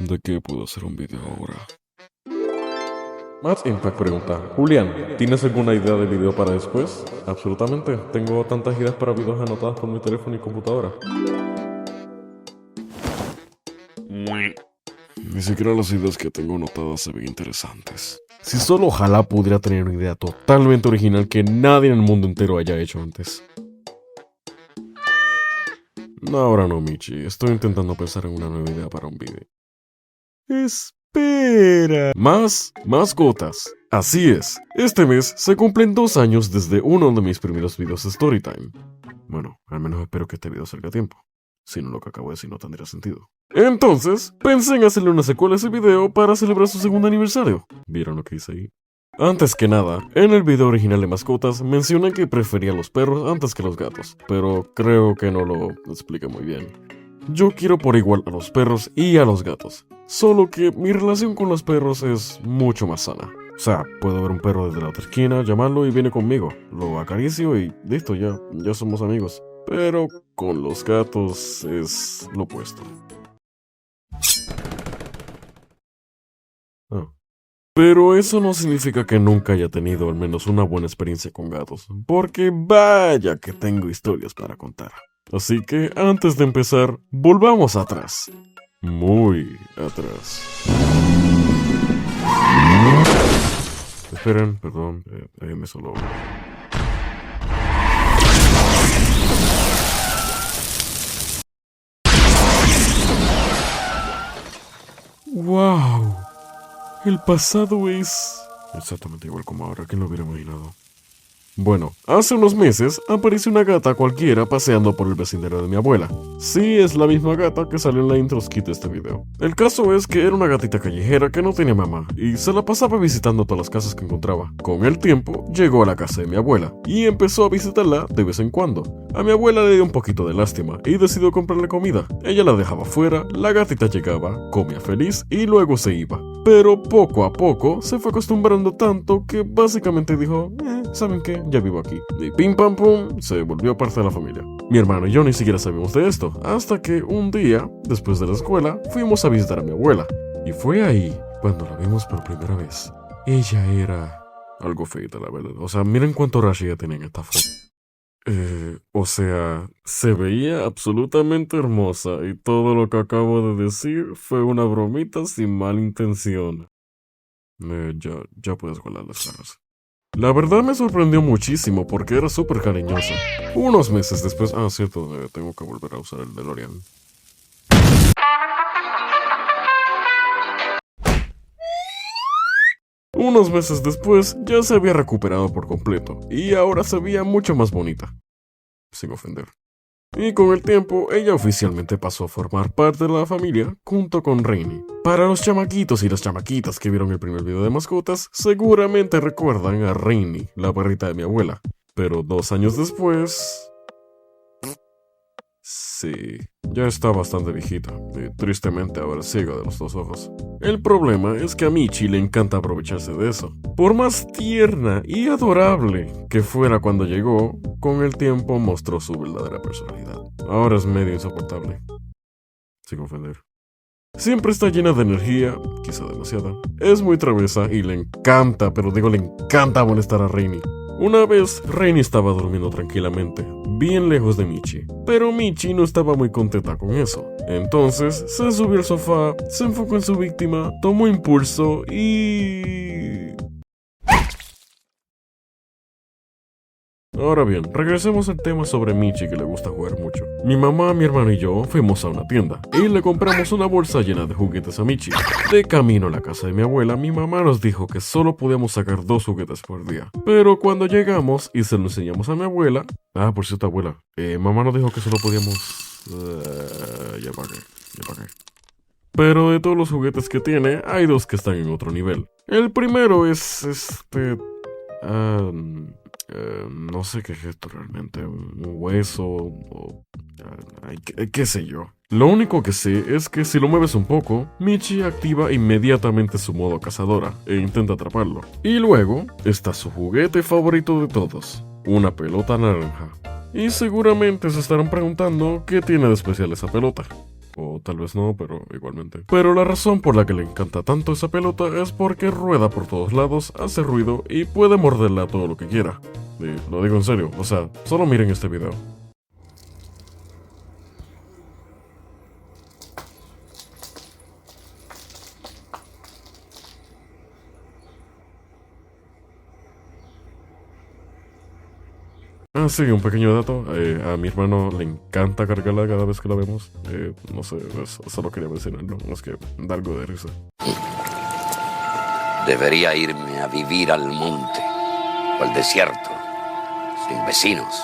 ¿De qué puedo hacer un video ahora? Max Impact pregunta, Julián, ¿tienes alguna idea de video para después? Absolutamente, tengo tantas ideas para videos anotadas por mi teléfono y computadora. Ni siquiera las ideas que tengo anotadas se ven interesantes. Si solo ojalá pudiera tener una idea totalmente original que nadie en el mundo entero haya hecho antes. No, ahora no, Michi, estoy intentando pensar en una nueva idea para un video. Espera. Más gotas. Así es, este mes se cumplen 2 años desde uno de mis primeros videos de Storytime. Bueno, al menos espero que este video salga a tiempo. Si no, lo que acabo de decir no tendría sentido. Entonces, pensé en hacerle una secuela a ese video para celebrar su segundo aniversario. ¿Vieron lo que hice ahí? Antes que nada, en el video original de mascotas mencioné que prefería los perros antes que los gatos, pero creo que no lo expliqué muy bien. Yo quiero por igual a los perros y a los gatos, solo que mi relación con los perros es mucho más sana. O sea, puedo ver un perro desde la otra esquina, llamarlo y viene conmigo, lo acaricio y listo, ya somos amigos. Pero con los gatos es lo opuesto. Pero eso no significa que nunca haya tenido al menos una buena experiencia con gatos, porque vaya que tengo historias para contar. Así que antes de empezar, volvamos atrás. Muy atrás. Esperen, perdón, déjenme solo... ¡Wow! El pasado es... exactamente igual como ahora, ¿quién lo hubiera imaginado? Bueno, hace unos meses apareció una gata cualquiera paseando por el vecindario de mi abuela. Sí, es la misma gata que salió en la intro skit de este video. El caso es que era una gatita callejera que no tenía mamá y se la pasaba visitando todas las casas que encontraba. Con el tiempo, llegó a la casa de mi abuela y empezó a visitarla de vez en cuando. A mi abuela le dio un poquito de lástima y decidió comprarle comida. Ella la dejaba fuera, la gatita llegaba, comía feliz y luego se iba. Pero poco a poco se fue acostumbrando tanto que básicamente dijo, ¿saben qué? Ya vivo aquí. Y pim pam pum, se volvió parte de la familia. Mi hermano y yo ni siquiera sabíamos de esto, hasta que un día, después de la escuela, fuimos a visitar a mi abuela. Y fue ahí cuando la vimos por primera vez. Ella era algo feita, la verdad. O sea, miren cuánto rash ella tenía en esta foto. O sea, se veía absolutamente hermosa y todo lo que acabo de decir fue una bromita sin mala intención. Ya puedes guardar las caras. La verdad me sorprendió muchísimo porque era súper cariñosa. Unos meses después... cierto, tengo que volver a usar el DeLorean. Unos meses después ya se había recuperado por completo y ahora se veía mucho más bonita. Sin ofender. Y con el tiempo, ella oficialmente pasó a formar parte de la familia junto con Rainy. Para los chamaquitos y las chamaquitas que vieron el primer video de mascotas, seguramente recuerdan a Rainy, la perrita de mi abuela. Pero 2 años después... sí, ya está bastante viejita y tristemente ahora ciega de los 2 ojos. El problema es que a Michi le encanta aprovecharse de eso. Por más tierna y adorable que fuera cuando llegó, con el tiempo mostró su verdadera personalidad. Ahora es medio insoportable. Sin ofender. Siempre está llena de energía, quizá demasiada. Es muy traviesa y le encanta, pero digo le encanta molestar a Rainy. Una vez, Rainy estaba durmiendo tranquilamente, bien lejos de Michi, pero Michi no estaba muy contenta con eso. Entonces, se subió al sofá, se enfocó en su víctima, tomó impulso y... Ahora bien, regresemos al tema sobre Michi que le gusta jugar mucho. Mi mamá, mi hermano y yo fuimos a una tienda y le compramos una bolsa llena de juguetes a Michi. De camino a la casa de mi abuela, mi mamá nos dijo que solo podíamos sacar 2 juguetes por día. Pero cuando llegamos y se lo enseñamos a mi abuela... por cierto, abuela, mamá nos dijo que solo podíamos... ya pagué. Pero de todos los juguetes que tiene, hay 2 que están en otro nivel. El primero es no sé qué es esto realmente, un hueso o... qué sé yo. Lo único que sé es que si lo mueves un poco, Michi activa inmediatamente su modo cazadora e intenta atraparlo. Y luego está su juguete favorito de todos, una pelota naranja. Y seguramente se estarán preguntando qué tiene de especial esa pelota. O tal vez no, pero igualmente. Pero la razón por la que le encanta tanto esa pelota es porque rueda por todos lados, hace ruido y puede morderla todo lo que quiera. Y lo digo en serio, o sea, solo miren este video. Ah, sí, un pequeño dato. A mi hermano le encanta cargarla cada vez que la vemos. No sé, solo quería mencionarlo. Es que da algo de risa. Debería irme a vivir al monte o al desierto, sin vecinos,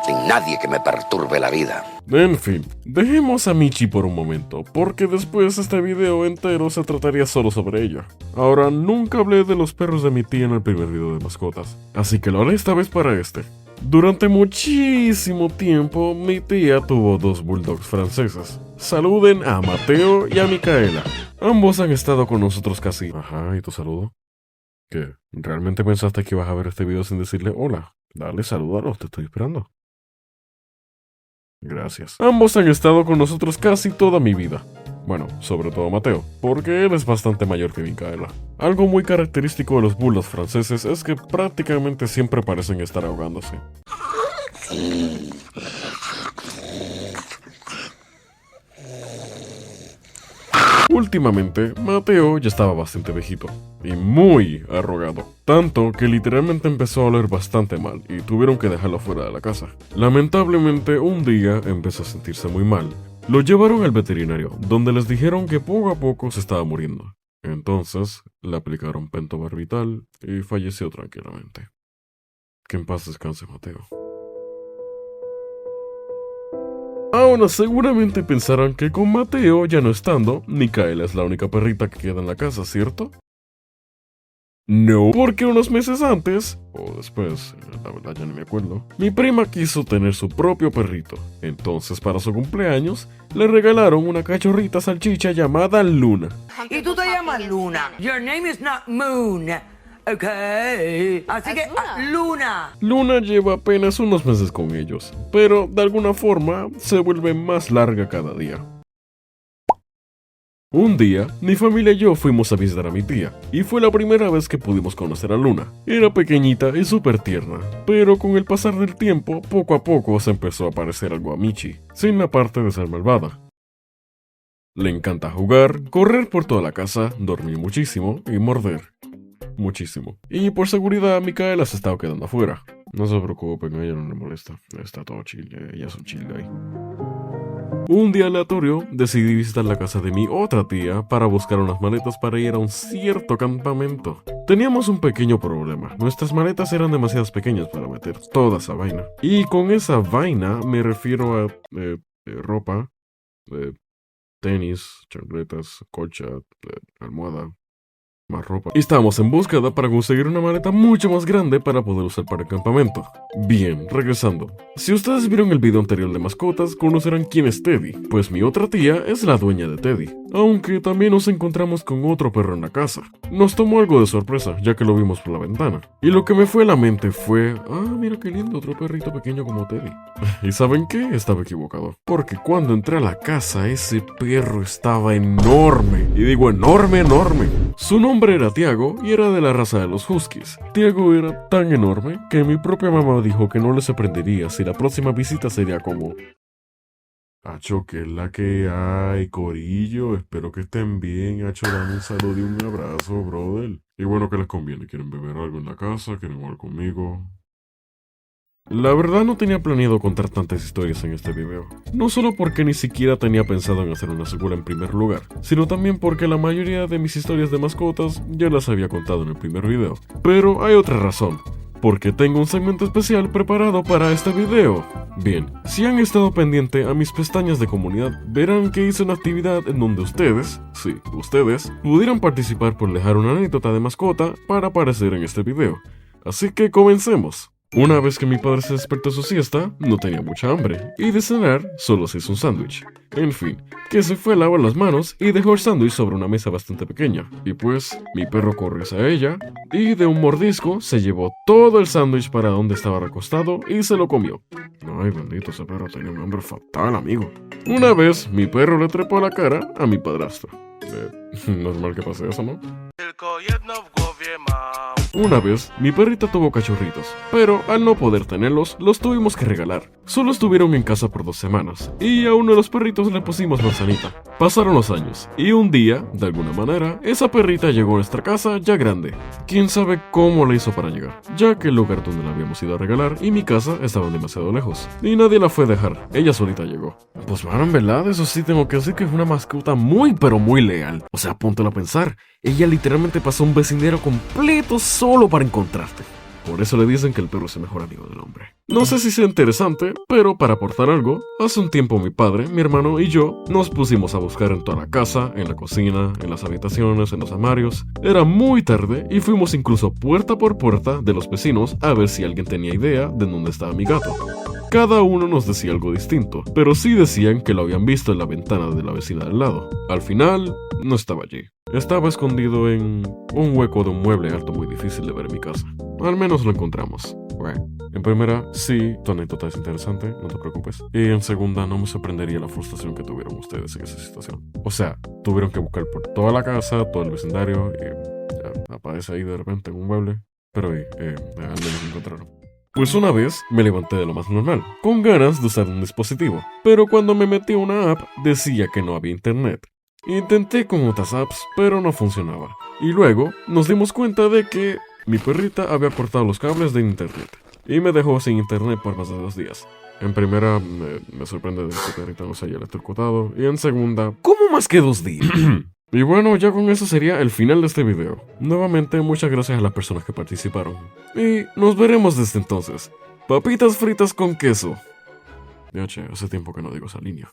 sin nadie que me perturbe la vida. En fin, dejemos a Michi por un momento, porque después este video entero se trataría solo sobre ella. Ahora, nunca hablé de los perros de mi tía en el primer video de mascotas, así que lo haré esta vez para este. Durante muchísimo tiempo, mi tía tuvo 2 bulldogs franceses. Saluden a Mateo y a Micaela. Ambos han estado con nosotros casi... Ajá, ¿y tu saludo? ¿Qué? ¿Realmente pensaste que ibas a ver este video sin decirle hola? Dale, salúdalos, te estoy esperando. Gracias. Ambos han estado con nosotros casi toda mi vida. Bueno, sobre todo Mateo, porque él es bastante mayor que Micaela. Algo muy característico de los bulldogs franceses es que prácticamente siempre parecen estar ahogándose. Últimamente, Mateo ya estaba bastante viejito y muy arrogado, tanto que literalmente empezó a oler bastante mal y tuvieron que dejarlo fuera de la casa. Lamentablemente, un día empezó a sentirse muy mal. Lo llevaron al veterinario, donde les dijeron que poco a poco se estaba muriendo. Entonces, le aplicaron pentobarbital y falleció tranquilamente. Que en paz descanse, Mateo. Ahora seguramente pensarán que con Mateo ya no estando, Micaela es la única perrita que queda en la casa, ¿cierto? No, porque unos meses antes, o después, la verdad ya no me acuerdo, mi prima quiso tener su propio perrito. Entonces para su cumpleaños, le regalaron una cachorrita salchicha llamada Luna. Y tú te llamas Luna. Your name is not Moon. Okay. Así que Luna. Luna lleva apenas unos meses con ellos, pero de alguna forma se vuelve más larga cada día. Un día, mi familia y yo fuimos a visitar a mi tía, y fue la primera vez que pudimos conocer a Luna. Era pequeñita y súper tierna, pero con el pasar del tiempo, poco a poco se empezó a parecer algo a Michi, sin la parte de ser malvada. Le encanta jugar, correr por toda la casa, dormir muchísimo y morder. Muchísimo. Y por seguridad, Micaela se estaba quedando afuera. No se preocupen, a ella no le molesta. Está todo chill, ella es un chill ahí. Un día aleatorio, decidí visitar la casa de mi otra tía para buscar unas maletas para ir a un cierto campamento. Teníamos un pequeño problema. Nuestras maletas eran demasiado pequeñas para meter toda esa vaina. Y con esa vaina me refiero a ropa, tenis, chancletas, colcha, almohada, más ropa. Y estábamos en búsqueda para conseguir una maleta mucho más grande para poder usar para el campamento. Bien, regresando. Si ustedes vieron el video anterior de mascotas, conocerán quién es Teddy, pues mi otra tía es la dueña de Teddy. Aunque también nos encontramos con otro perro en la casa. Nos tomó algo de sorpresa, ya que lo vimos por la ventana. Y lo que me fue a la mente fue, mira qué lindo, otro perrito pequeño como Teddy. ¿Y saben qué? Estaba equivocado. Porque cuando entré a la casa, ese perro estaba enorme. Y digo enorme, enorme. Su nombre era Tiago y era de la raza de los Huskies. Tiago era tan enorme que mi propia mamá dijo que no le sorprendería si la próxima visita sería como... Acho, que es la que hay, corillo. Espero que estén bien. Acho, dame un saludo y un abrazo, brother. Y bueno, ¿qué les conviene? ¿Quieren beber algo en la casa? ¿Quieren jugar conmigo? La verdad no tenía planeado contar tantas historias en este video. No solo porque ni siquiera tenía pensado en hacer una secuela en primer lugar, sino también porque la mayoría de mis historias de mascotas ya las había contado en el primer video. Pero hay otra razón. Porque tengo un segmento especial preparado para este video. Bien, si han estado pendiente a mis pestañas de comunidad, verán que hice una actividad en donde ustedes, sí, ustedes, pudieran participar por dejar una anécdota de mascota para aparecer en este video. Así que comencemos. Una vez que mi padre se despertó de su siesta, no tenía mucha hambre, y de cenar solo se hizo un sándwich. En fin, que se fue a lavar las manos y dejó el sándwich sobre una mesa bastante pequeña. Y pues, mi perro corrió hacia ella, y de un mordisco se llevó todo el sándwich para donde estaba recostado y se lo comió. Ay, bendito, ese perro tenía un hambre fatal, amigo. Una vez, mi perro le trepó la cara a mi padrastro. Normal que pase eso, ¿no? Una vez, mi perrita tuvo cachorritos, pero al no poder tenerlos, los tuvimos que regalar. Solo estuvieron en casa por 2 semanas, y a uno de los perritos le pusimos manzanita. Pasaron los años, y un día, de alguna manera, esa perrita llegó a nuestra casa ya grande. Quién sabe cómo le hizo para llegar, ya que el lugar donde la habíamos ido a regalar y mi casa estaban demasiado lejos, y nadie la fue a dejar, ella solita llegó. Pues mano, en verdad, eso sí tengo que decir que es una mascota muy pero muy leal. O sea, póntelo a pensar, ella literalmente pasó un vecindario completo solo para encontrarte. Por eso le dicen que el perro es el mejor amigo del hombre. No sé si sea interesante, pero para aportar algo, hace un tiempo mi padre, mi hermano y yo nos pusimos a buscar en toda la casa, en la cocina, en las habitaciones, en los armarios. Era muy tarde y fuimos incluso puerta por puerta de los vecinos a ver si alguien tenía idea de dónde estaba mi gato. Cada uno nos decía algo distinto, pero sí decían que lo habían visto en la ventana de la vecina del lado. Al final, no estaba allí. Estaba escondido en un hueco de un mueble alto muy difícil de ver en mi casa. Al menos lo encontramos. Bueno, en primera, sí, tu anécdota es interesante, no te preocupes. Y en segunda, no me sorprendería la frustración que tuvieron ustedes en esa situación. O sea, tuvieron que buscar por toda la casa, todo el vecindario, y ya, aparece ahí de repente en un mueble. Pero al menos lo encontraron. Pues una vez me levanté de lo más normal, con ganas de usar un dispositivo, pero cuando me metí a una app decía que no había internet. Intenté con otras apps, pero no funcionaba. Y luego nos dimos cuenta de que mi perrita había cortado los cables de internet y me dejó sin internet por más de 2 días. En primera, me sorprende de que mi perrita no se haya electrocutado, y en segunda, ¿cómo más que 2 días? Y bueno, ya con eso sería el final de este video. Nuevamente, muchas gracias a las personas que participaron. Y nos veremos desde entonces. Papitas fritas con queso. Ya, che, hace tiempo que no digo esa línea.